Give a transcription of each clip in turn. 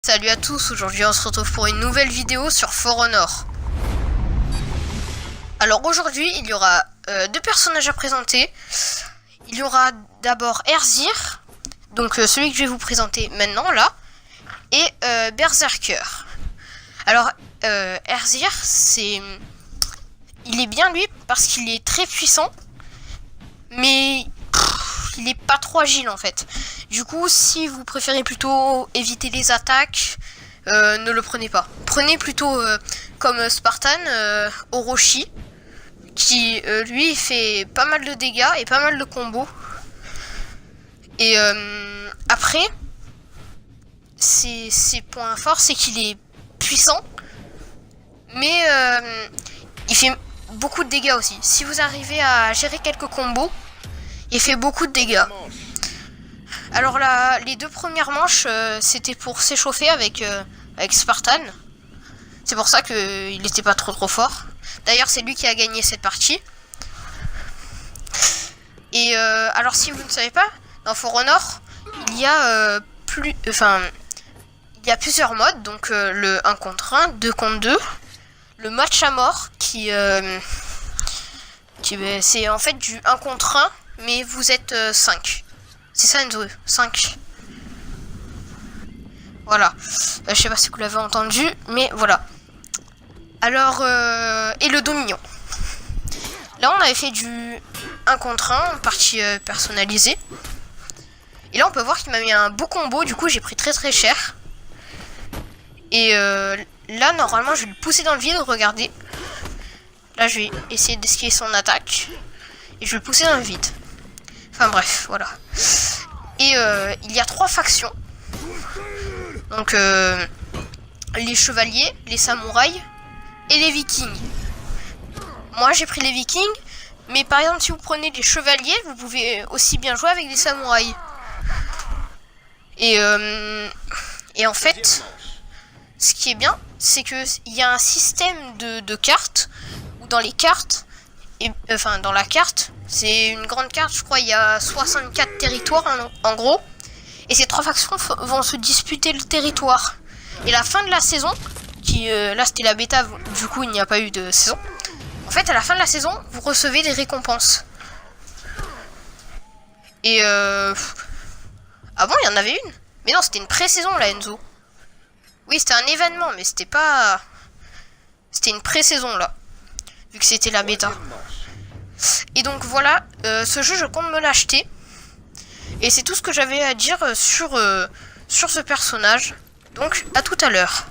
Salut à tous, aujourd'hui on se retrouve pour une nouvelle vidéo sur For Honor. Alors aujourd'hui il y aura deux personnages à présenter. Il y aura d'abord Erzir, donc celui que je vais vous présenter maintenant là, et Berserker. Alors Erzir, il est bien lui parce qu'il est très puissant, mais il est pas trop agile en fait. Du coup, si vous préférez plutôt éviter les attaques, ne le prenez pas. Prenez plutôt comme Spartan, Orochi, qui lui fait pas mal de dégâts et pas mal de combos. Et après, ses points forts, c'est qu'il est puissant, mais il fait beaucoup de dégâts aussi. Si vous arrivez à gérer quelques combos, il fait beaucoup de dégâts. Alors là, les deux premières manches, c'était pour s'échauffer avec Spartan. C'est pour ça qu'il n'était pas trop fort. D'ailleurs, c'est lui qui a gagné cette partie. Et alors, si vous ne savez pas, dans For Honor, il y a plusieurs modes. Donc le 1 contre 1, 2 contre 2, le match à mort qui c'est en fait du 1 contre 1, mais vous êtes 5. C'est ça Enzo, 5. Voilà. Je sais pas si vous l'avez entendu, mais voilà. Alors, et le Dominion. Là, on avait fait du 1 contre 1, partie personnalisée. Et là, on peut voir qu'il m'a mis un beau combo, du coup, j'ai pris très cher. Et là, normalement, je vais le pousser dans le vide, regardez. Là, je vais essayer d'esquiver son attaque. Et je vais le pousser dans le vide. Enfin bref, voilà. Et il y a 3 factions. Donc les chevaliers, les samouraïs et les vikings. Moi j'ai pris les vikings, mais par exemple si vous prenez les chevaliers, vous pouvez aussi bien jouer avec les samouraïs. Et en fait, ce qui est bien, c'est que il y a un système de cartes, où dans les cartes, enfin dans la carte, c'est une grande carte, je crois il y a 64 territoires en gros, et ces 3 factions vont se disputer le territoire. Et la fin de la saison, qui là c'était la bêta, du coup il n'y a pas eu de saison. En fait à la fin de la saison, vous recevez des récompenses. Et ah bon, il y en avait une? Mais non, c'était une pré-saison là, Enzo. Oui, c'était un événement, mais c'était pas... C'était une pré-saison là, vu que c'était la bêta. Et donc voilà, ce jeu je compte me l'acheter. Et c'est tout ce que j'avais à dire sur ce personnage. Donc à tout à l'heure.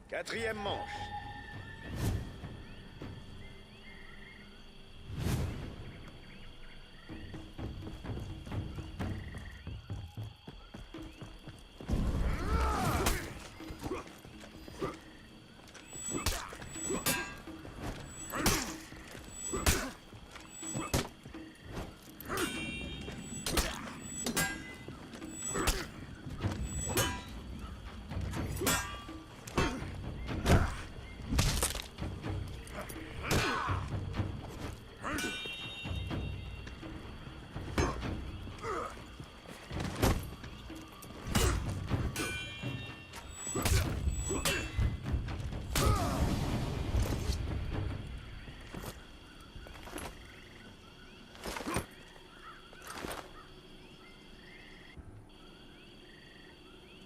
Quatrième manche.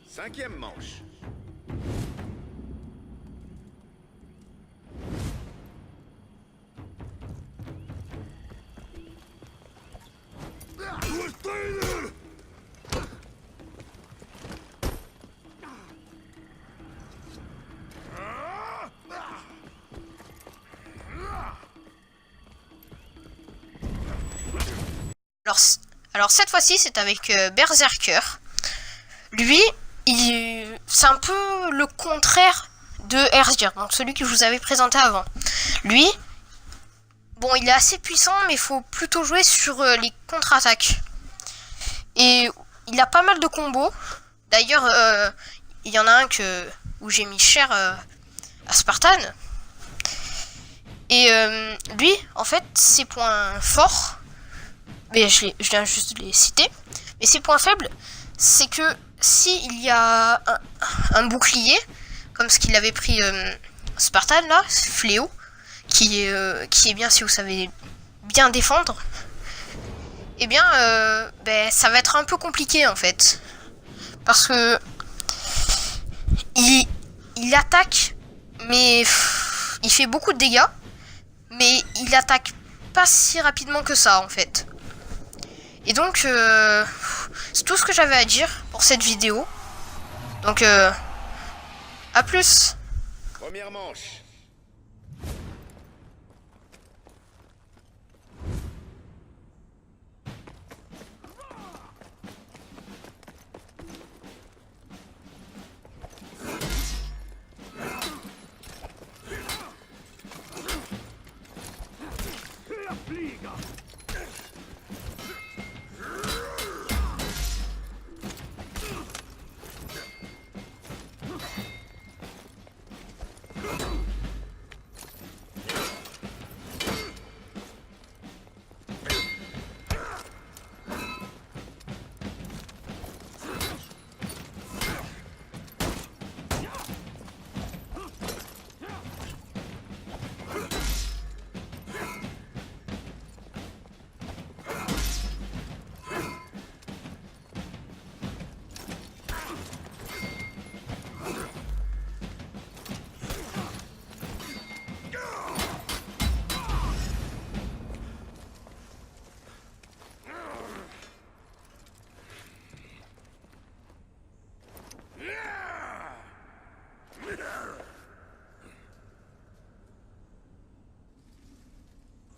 Cinquième manche. Alors cette fois-ci, c'est avec Berserker. Lui, c'est un peu le contraire de Erzir, donc celui que je vous avais présenté avant. Lui, bon, il est assez puissant, mais il faut plutôt jouer sur les contre-attaques. Et il a pas mal de combos. D'ailleurs, il y en a un où j'ai mis cher à Spartan. Et lui, en fait, ses points forts, mais je viens juste de les citer, mais ses points faibles, c'est que s'il y a un bouclier, comme ce qu'il avait pris Spartan là, Fléau, qui est bien si vous savez bien défendre, eh bien ça va être un peu compliqué en fait. Parce que il attaque, mais il fait beaucoup de dégâts, mais il attaque pas si rapidement que ça en fait. Et donc c'est tout ce que j'avais à dire pour cette vidéo. Donc à plus. Première manche.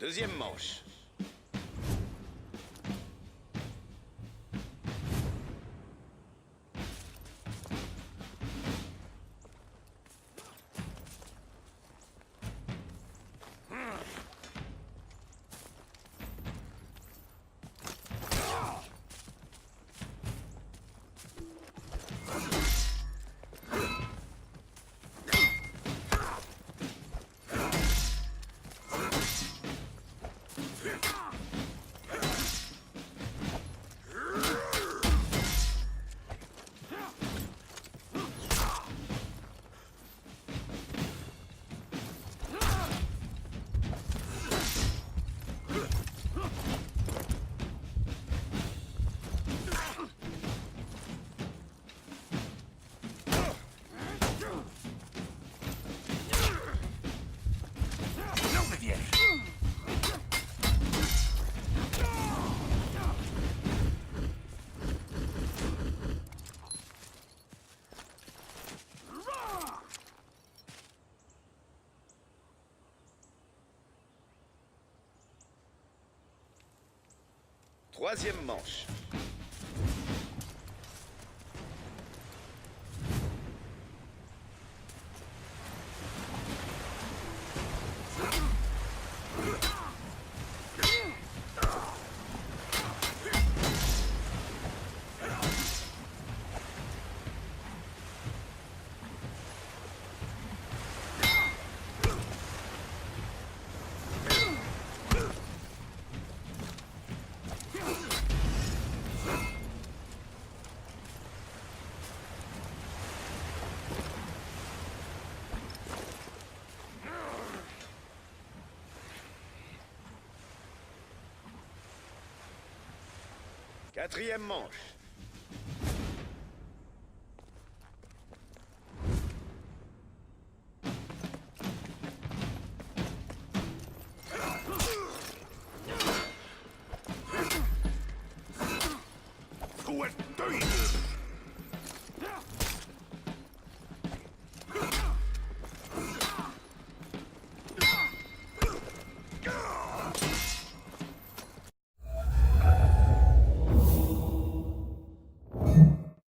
Deuxième manche. Troisième manche. Quatrième manche. Go and do it.